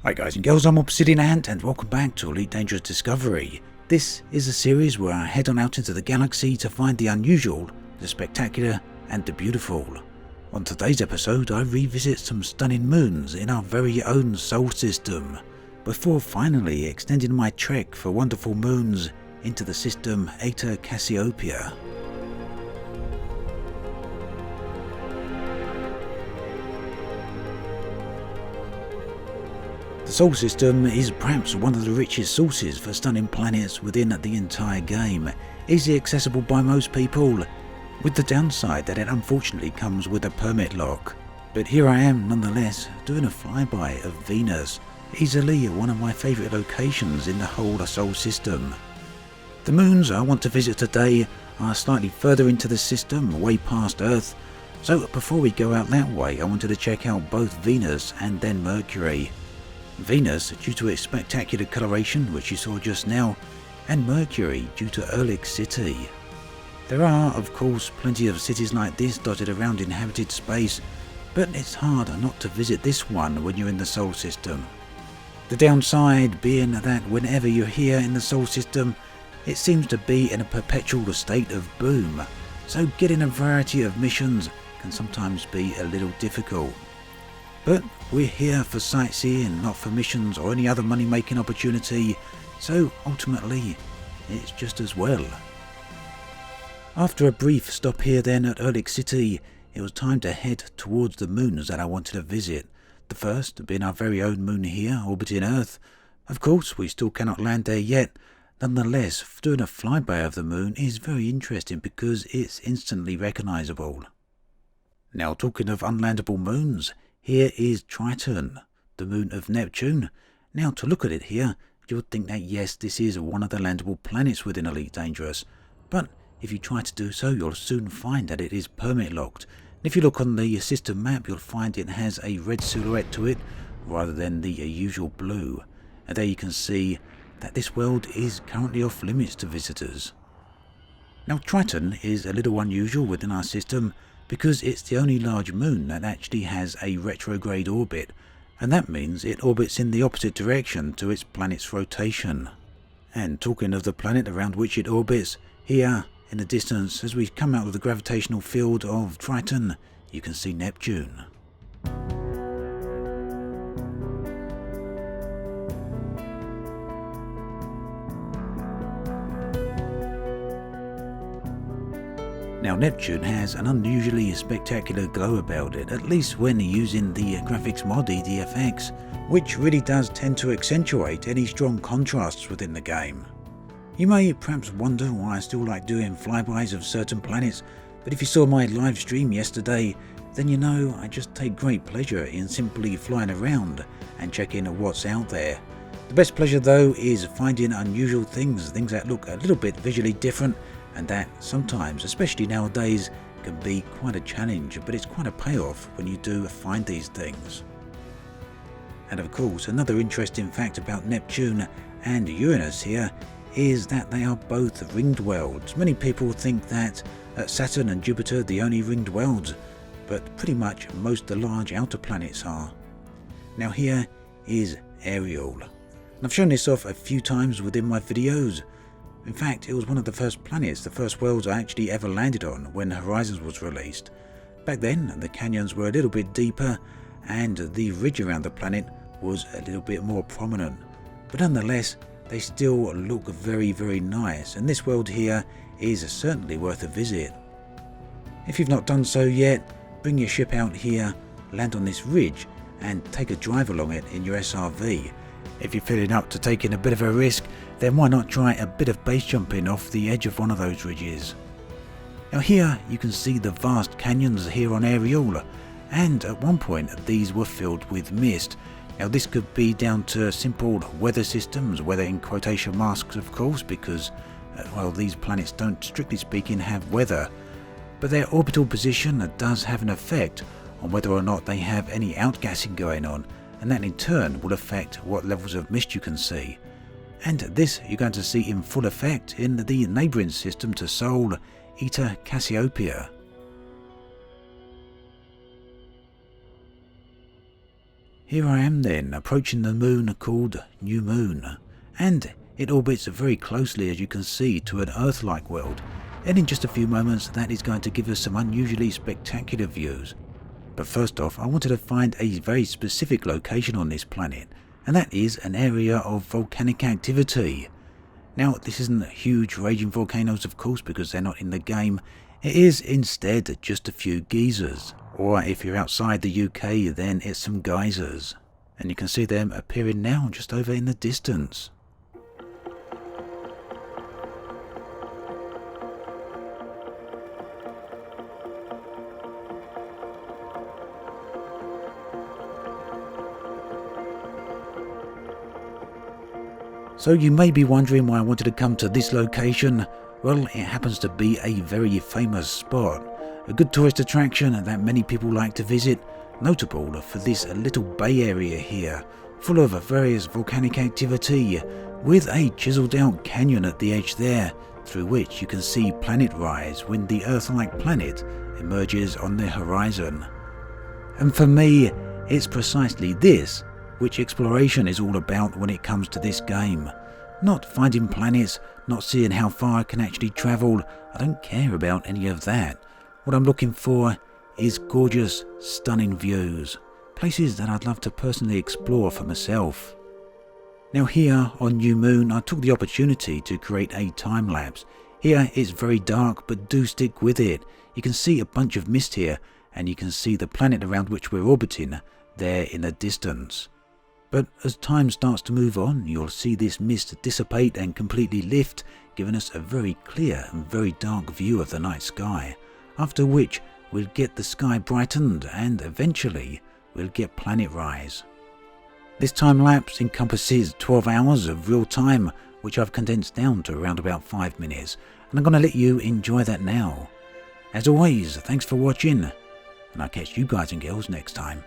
Hi guys and girls, I'm Obsidian Ant and welcome back to Elite Dangerous Discovery. This is a series where I head on out into the galaxy to find the unusual, the spectacular and the beautiful. On today's episode I revisit some stunning moons in our very own solar system, before finally extending my trek for wonderful moons into the system Eta Cassiopeiae. The Solar System is perhaps one of the richest sources for stunning planets within the entire game, easily accessible by most people, with the downside that it unfortunately comes with a permit lock. But here I am nonetheless, doing a flyby of Venus, easily one of my favourite locations in the whole Solar System. The moons I want to visit today are slightly further into the system, way past Earth, so before we go out that way I wanted to check out both Venus and then Mercury. Venus due to its spectacular coloration which you saw just now, and Mercury due to Erlich City. There are of course plenty of cities like this dotted around inhabited space, but it's hard not to visit this one when you're in the Solar System. The downside being that whenever you're here in the Solar System, it seems to be in a perpetual state of boom, so getting a variety of missions can sometimes be a little difficult. But we're here for sightseeing, not for missions or any other money-making opportunity, so ultimately it's just as well. After a brief stop here then at Erlich City, it was time to head towards the moons that I wanted to visit, the first being our very own moon here, orbiting Earth. Of course, we still cannot land there yet. Nonetheless, doing a flyby of the moon is very interesting because it's instantly recognisable. Now, talking of unlandable moons, here is Triton, the moon of Neptune. Now to look at it here, you would think that yes, this is one of the landable planets within Elite Dangerous, but if you try to do so you'll soon find that it is permit locked. And if you look on the system map you'll find it has a red silhouette to it rather than the usual blue, and there you can see that this world is currently off limits to visitors. Now Triton is a little unusual within our system because it's the only large moon that actually has a retrograde orbit, and that means it orbits in the opposite direction to its planet's rotation. And talking of the planet around which it orbits, here in the distance as we come out of the gravitational field of Triton, you can see Neptune. Now Neptune has an unusually spectacular glow about it, at least when using the graphics mod EDFX, which really does tend to accentuate any strong contrasts within the game. You may perhaps wonder why I still like doing flybys of certain planets, but if you saw my live stream yesterday, then you know I just take great pleasure in simply flying around and checking what's out there. The best pleasure though is finding unusual things that look a little bit visually different, and that sometimes, especially nowadays, can be quite a challenge, but it's quite a payoff when you do find these things. And of course, another interesting fact about Neptune and Uranus here is that they are both ringed worlds. Many people think that Saturn and Jupiter are the only ringed worlds, but pretty much most of the large outer planets are. Now here is Ariel. And I've shown this off a few times within my videos. In fact, it was one of the first planets, the first worlds I actually ever landed on when Horizons was released. Back then, the canyons were a little bit deeper and the ridge around the planet was a little bit more prominent. But nonetheless, they still look very, very nice, and this world here is certainly worth a visit. If you've not done so yet, bring your ship out here, land on this ridge and take a drive along it in your SRV. If you're feeling up to taking a bit of a risk, then why not try a bit of base jumping off the edge of one of those ridges. Now here you can see the vast canyons here on Ariel, and at one point these were filled with mist. Now this could be down to simple weather systems, weather in quotation marks of course, because well, these planets don't strictly speaking have weather, but their orbital position does have an effect on whether or not they have any outgassing going on, and that in turn will affect what levels of mist you can see. And this you're going to see in full effect in the neighbouring system to Sol, Eta Cassiopeiae. Here I am then, approaching the moon called New Moon, and it orbits very closely, as you can see, to an Earth-like world, and in just a few moments that is going to give us some unusually spectacular views. But first off, I wanted to find a very specific location on this planet, and that is an area of volcanic activity. Now, this isn't huge raging volcanoes, of course, because they're not in the game. It is instead just a few geysers, or if you're outside the UK, then it's some geysers. And you can see them appearing now just over in the distance. So you may be wondering why I wanted to come to this location. Well, it happens to be a very famous spot, a good tourist attraction that many people like to visit, notable for this little bay area here, full of various volcanic activity, with a chiseled out canyon at the edge there, through which you can see planet rise when the Earth-like planet emerges on the horizon. And for me, it's precisely this which exploration is all about when it comes to this game. Not finding planets, not seeing how far I can actually travel. I don't care about any of that. What I'm looking for is gorgeous, stunning views. Places that I'd love to personally explore for myself. Now here on New Moon, I took the opportunity to create a time-lapse. Here it's very dark, but do stick with it. You can see a bunch of mist here, and you can see the planet around which we're orbiting there in the distance. But as time starts to move on, you'll see this mist dissipate and completely lift, giving us a very clear and very dark view of the night sky, after which we'll get the sky brightened and eventually we'll get planet rise. This time lapse encompasses 12 hours of real time, which I've condensed down to around about 5 minutes, and I'm going to let you enjoy that now. As always, thanks for watching, and I'll catch you guys and girls next time.